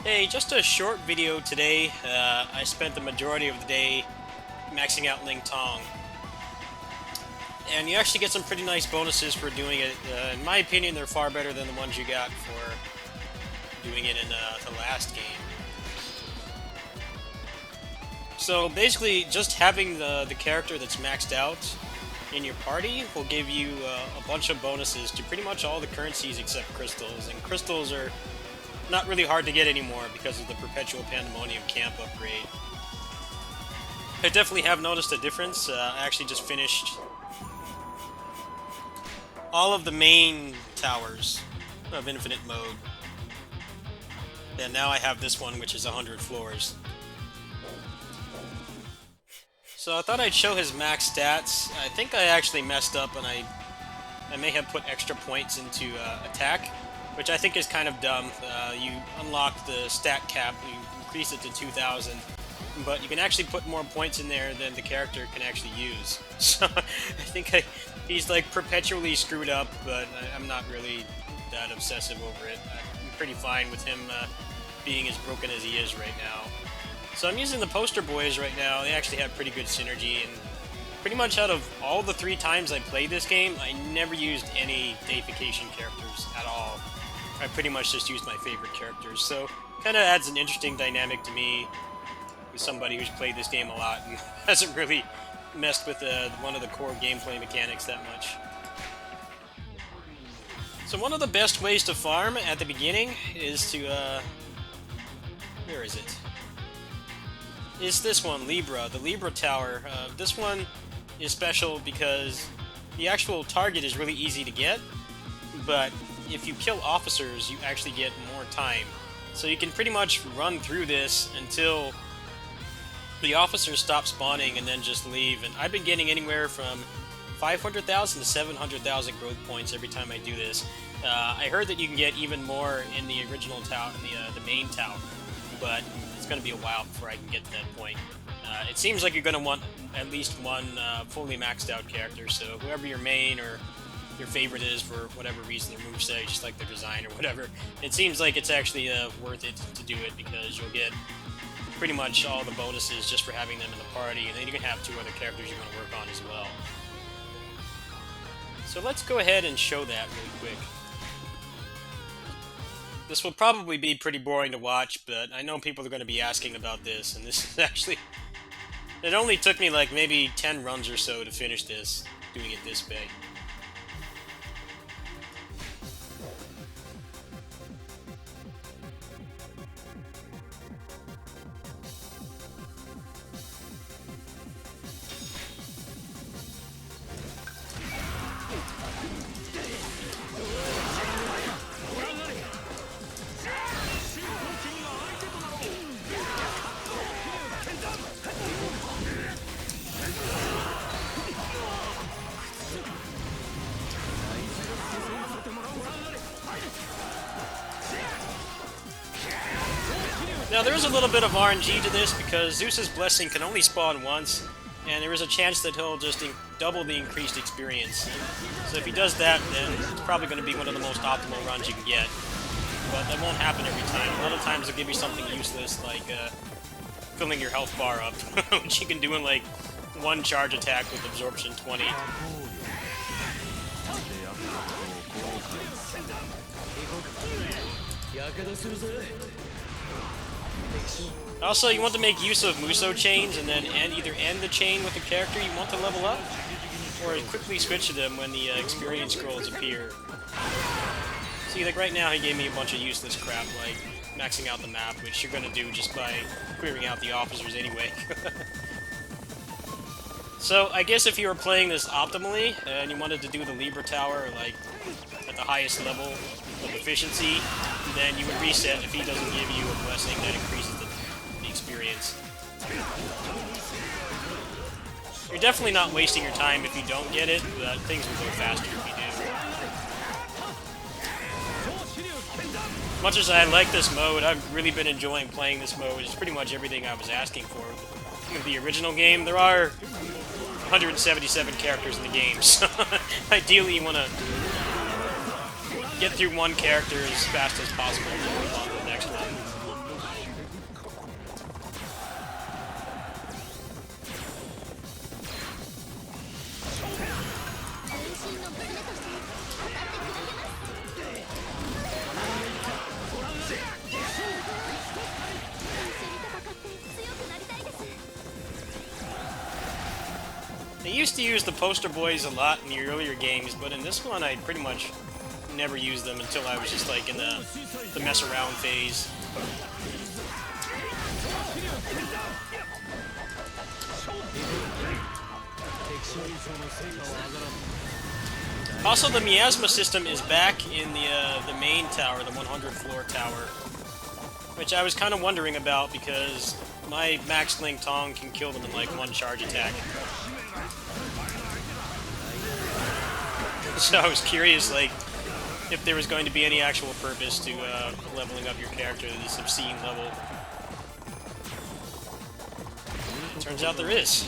Hey, just a short video today. I spent the majority of the day maxing out Ling Tong, and you actually get some pretty nice bonuses for doing it. In my opinion, they're far better than the ones you got for doing it in the last game. So basically, just having the character that's maxed out in your party will give you a bunch of bonuses to pretty much all the currencies except crystals, and crystals are not really hard to get anymore because of the Perpetual Pandemonium camp upgrade. I definitely have noticed a difference. I actually just finished all of the main towers of Infinite Mode, and now I have this one, which is 100 floors. So I thought I'd show his max stats. I think I actually messed up, and I may have put extra points into attack, which I think is kind of dumb. You unlock the stat cap, you increase it to 2,000, but you can actually put more points in there than the character can actually use. So I think he's like perpetually screwed up, but I'm not really that obsessive over it. I'm pretty fine with him being as broken as he is right now. So I'm using the poster boys right now. They actually have pretty good synergy, and pretty much out of all the 3 times I played this game, I never used any deification characters at all. I pretty much just used my favorite characters, so kind of adds an interesting dynamic to me with somebody who's played this game a lot and hasn't really messed with one of the core gameplay mechanics that much. So one of the best ways to farm at the beginning is to, where is it? Is this one, Libra, the Libra Tower. This one is special because the actual target is really easy to get, but if you kill officers, you actually get more time. So you can pretty much run through this until the officers stop spawning and then just leave. And I've been getting anywhere from 500,000 to 700,000 growth points every time I do this. I heard that you can get even more in the original tower, in the main tower, but it's going to be a while before I can get to that point. It seems like you're going to want at least one fully maxed out character, so whoever your main or your favorite is for whatever reason, their moveset, just like their design or whatever, it seems like it's actually worth it to do it because you'll get pretty much all the bonuses just for having them in the party, and then you can have 2 other characters you want to work on as well. So let's go ahead and show that really quick. This will probably be pretty boring to watch, but I know people are going to be asking about this, and this is actually... It only took me like maybe 10 runs or so to finish this, doing it this way. Now there is a little bit of RNG to this because Zeus's Blessing can only spawn once, and there is a chance that he'll just double the increased experience. So if he does that, then it's probably going to be one of the most optimal runs you can get. But that won't happen every time. A lot of times they'll give you something useless like filling your health bar up, which you can do in like 1 charge attack with absorption 20. Also, you want to make use of Muso chains and then either end the chain with the character you want to level up, or quickly switch to them when the experience scrolls appear. See, like right now he gave me a bunch of useless crap, like maxing out the map, which you're going to do just by clearing out the officers anyway. So, I guess if you were playing this optimally, and you wanted to do the Libra Tower, like, at the highest level of efficiency, then you would reset if he doesn't give you a blessing that increases the experience. You're definitely not wasting your time if you don't get it, but things will go faster if you do. As much as I like this mode, I've really been enjoying playing this mode. It's pretty much everything I was asking for. In the original game, there are 177 characters in the game, so ideally you want to get through one character as fast as possible and then move on to the next one. used to use the poster boys a lot in the earlier games, but in this one I pretty much never used them until I was just like in the mess around phase. Also, the miasma system is back in the main tower, the 100th floor tower, which I was kind of wondering about because my max Ling Tong can kill them in like one charge attack. So I was curious, like, if there was going to be any actual purpose to leveling up your character to this obscene level. Turns out there is.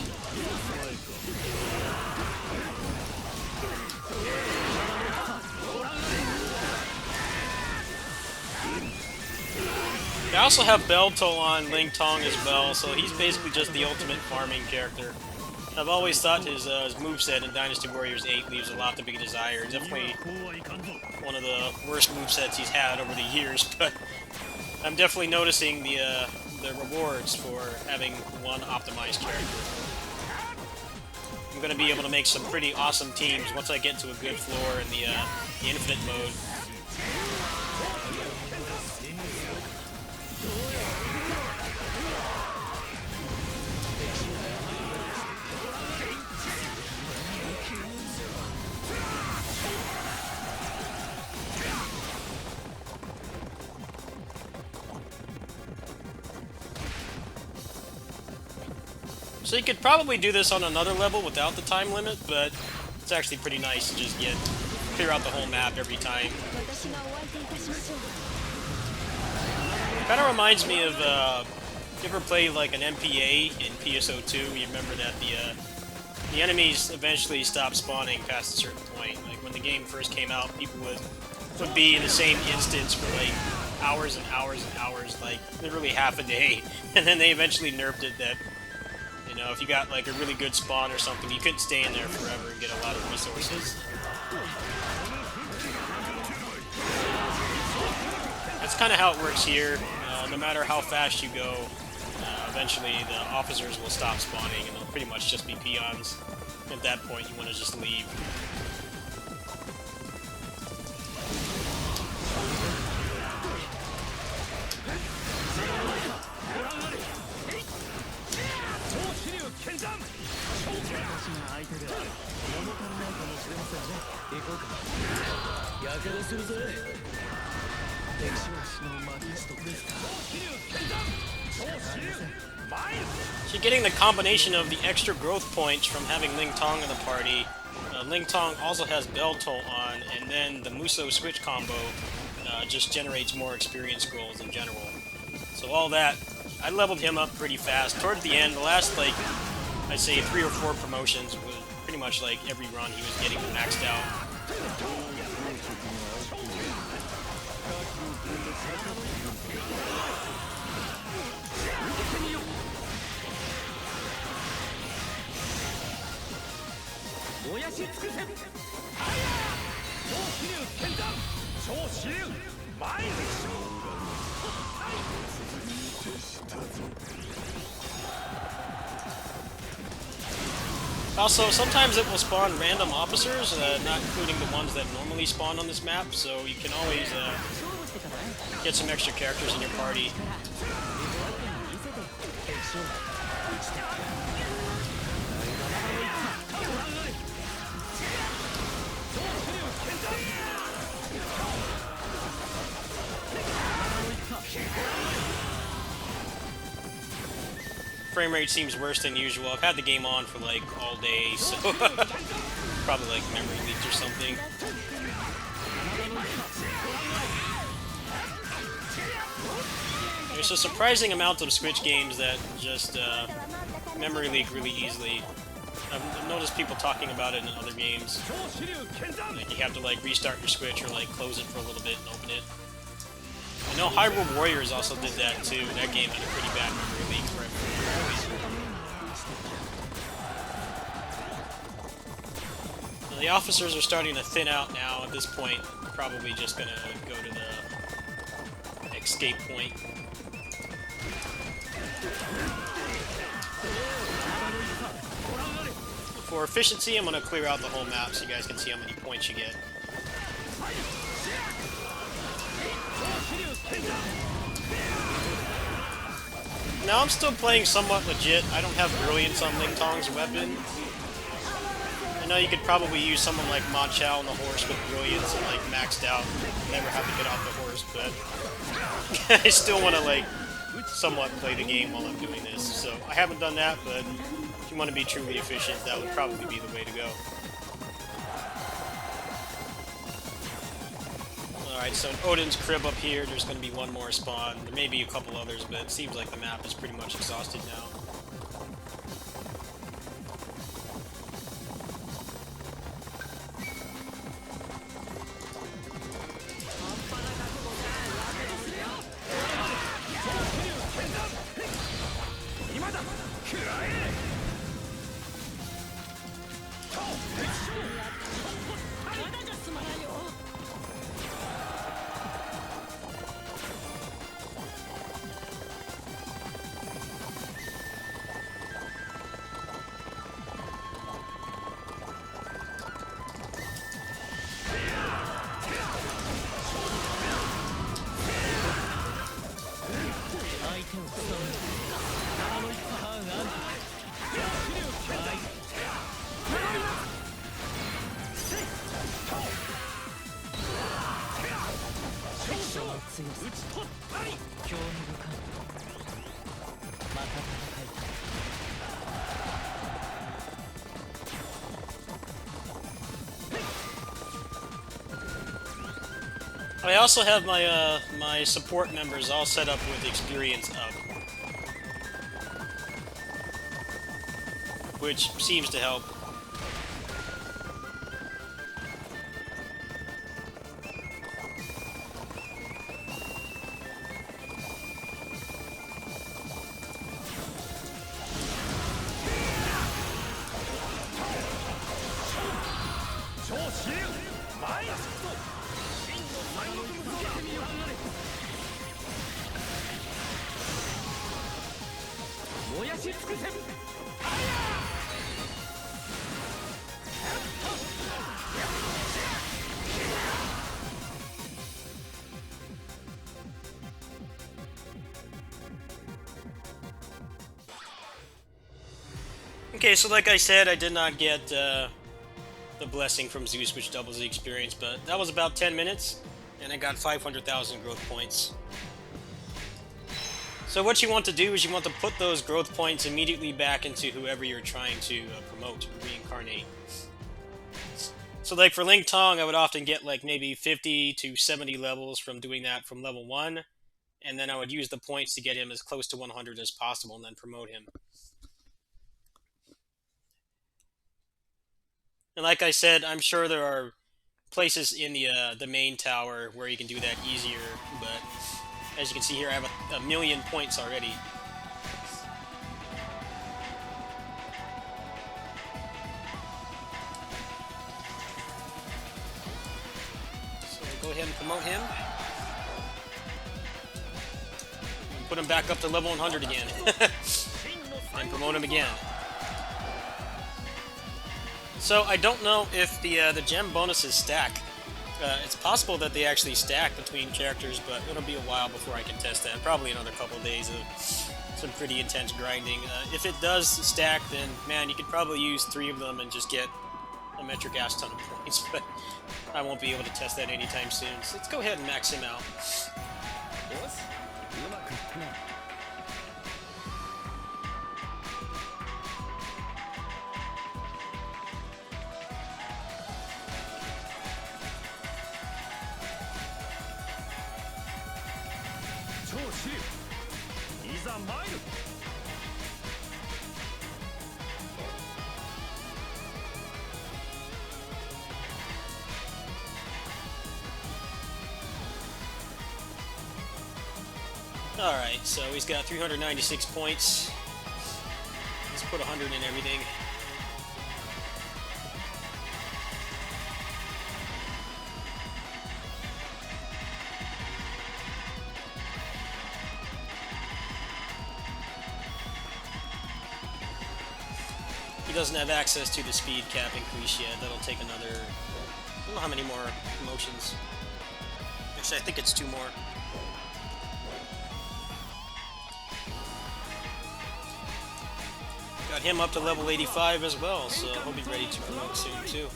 I also have Belto on Ling Tong as well, so he's basically just the ultimate farming character. I've always thought his moveset in Dynasty Warriors 8 leaves a lot to be desired. Definitely one of the worst movesets he's had over the years, but I'm definitely noticing the rewards for having one optimized character. I'm going to be able to make some pretty awesome teams once I get to a good floor in the infinite mode. So you could probably do this on another level without the time limit, but it's actually pretty nice to just clear out the whole map every time. Kind of reminds me of, you ever play like an MPA in PSO2? You remember that the enemies eventually stop spawning past a certain point. Like when the game first came out, people would be in the same instance for like hours and hours and hours, like literally half a day, and then they eventually nerfed it that, you know, if you got like a really good spawn or something, you couldn't stay in there forever and get a lot of resources. That's kind of how it works here. No matter how fast you go, eventually the officers will stop spawning and they'll pretty much just be peons. At that point, you want to just leave. So you're getting the combination of the extra growth points from having Ling Tong in the party. Ling Tong also has Belto on, and then the Muso switch combo just generates more experience scrolls in general. So all that, I leveled him up pretty fast. Toward the end, the last, like, I'd say 3 or 4 promotions was pretty much like every run he was getting maxed out. Also, sometimes it will spawn random officers, not including the ones that normally spawn on this map, so you can always get some extra characters in your party. Frame rate seems worse than usual. I've had the game on for like all day, so probably like memory leaked or something. There's a surprising amount of Switch games that just memory leak really easily. I've noticed people talking about it in other games. Like you have to like restart your Switch or like close it for a little bit and open it. I know Hyrule Warriors also did that too. That game had a pretty bad memory leak for it. The officers are starting to thin out now at this point. Probably just gonna go to the escape point. for efficiency, I'm going to clear out the whole map so you guys can see how many points you get. Now I'm still playing somewhat legit. I don't have brilliance on Ling Tong's weapon. I know you could probably use someone like Ma Chao on the horse with brilliance and like maxed out, never have to get off the horse, but I still want to like somewhat play the game while I'm doing this. So I haven't done that, but if you want to be truly efficient, that would probably be the way to go. Alright, so in Odin's crib up here, there's going to be one more spawn. There may be a couple others, but it seems like the map is pretty much exhausted now. I also have my my support members all set up with experience up, which seems to help. Okay, so like I said, I did not get the blessing from Zeus, which doubles the experience, but that was about 10 minutes, and I got 500,000 growth points. So what you want to do is you want to put those growth points immediately back into whoever you're trying to promote, reincarnate. So like for Ling Tong, I would often get like maybe 50 to 70 levels from doing that from level 1, and then I would use the points to get him as close to 100 as possible and then promote him. And like I said, I'm sure there are places in the main tower where you can do that easier, but as you can see here, I have a million points already. So go ahead and promote him. And put him back up to level 100 again. And promote him again. So I don't know if the gem bonuses stack. It's possible that they actually stack between characters, but it'll be a while before I can test that. Probably another couple of days of some pretty intense grinding. If it does stack, then man, you could probably use 3 of them and just get a metric ass ton of points. But I won't be able to test that anytime soon. So let's go ahead and max him out. Alright, so he's got 396 points. Let's put 100 in everything. he doesn't have access to the speed cap increase yet. That'll take another... I don't know how many more promotions. Actually, I think it's 2 more. Got him up to level 85 as well, so he'll be ready to promote soon too.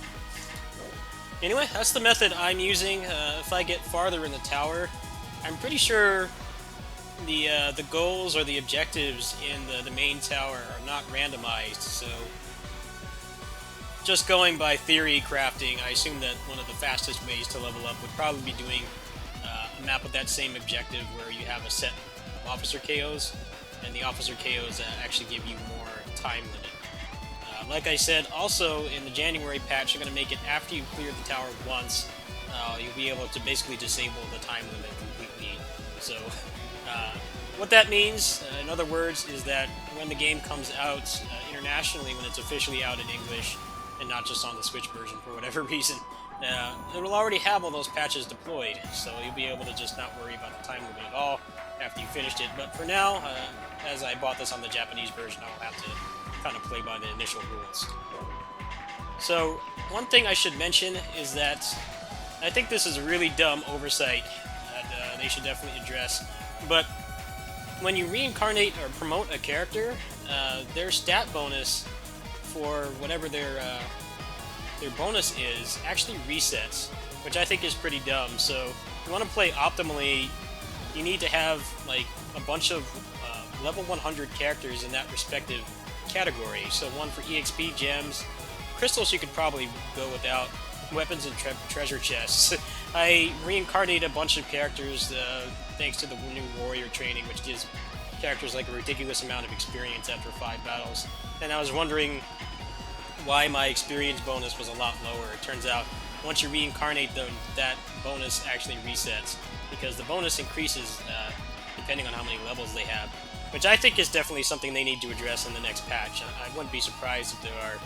Anyway, that's the method I'm using. If I get farther in the tower, I'm pretty sure the goals or the objectives in the main tower are not randomized, so just going by theory crafting, I assume that one of the fastest ways to level up would probably be doing a map with that same objective where you have a set of officer KOs, and the officer KOs actually give you more time limit. Like I said, also in the January patch, I'm going to make it after you clear the tower once, you'll be able to basically disable the time limit completely. So, what that means, in other words, is that when the game comes out internationally, when it's officially out in English, and not just on the Switch version for whatever reason, it will already have all those patches deployed, so you'll be able to just not worry about the time limit at all after you finished it. But for now, as I bought this on the Japanese version, I'll have to kind of play by the initial rules. So, one thing I should mention is that I think this is a really dumb oversight that they should definitely address. But when you reincarnate or promote a character, their stat bonus for whatever their bonus is actually resets, which I think is pretty dumb. So, if you want to play optimally, you need to have like a bunch of level 100 characters in that respective category. So one for EXP gems, crystals you could probably go without, weapons and treasure chests. I reincarnate a bunch of characters thanks to the new warrior training, which gives characters like a ridiculous amount of experience after 5 battles. And I was wondering why my experience bonus was a lot lower. It turns out once you reincarnate them, that bonus actually resets, because the bonus increases depending on how many levels they have, which I think is definitely something they need to address in the next patch. I wouldn't be surprised if there are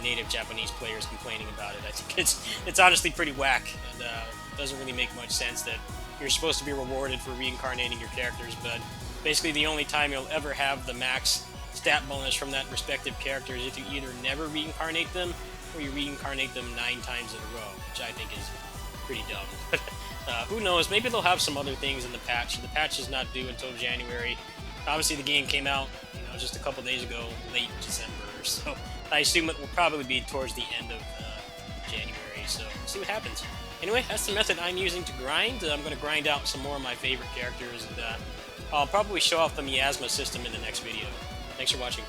native Japanese players complaining about it. I think it's honestly pretty whack, and it doesn't really make much sense that you're supposed to be rewarded for reincarnating your characters, but basically the only time you'll ever have the max stat bonus from that respective character is if you either never reincarnate them, or you reincarnate them 9 times in a row, which I think is pretty dumb. But who knows, maybe they'll have some other things in the patch. The patch is not due until January. Obviously the game came out, just a couple days ago, late December, so I assume it will probably be towards the end of January, so we'll see what happens. Anyway, that's the method I'm using to grind. I'm going to grind out some more of my favorite characters, and I'll probably show off the miasma system in the next video. Thanks for watching.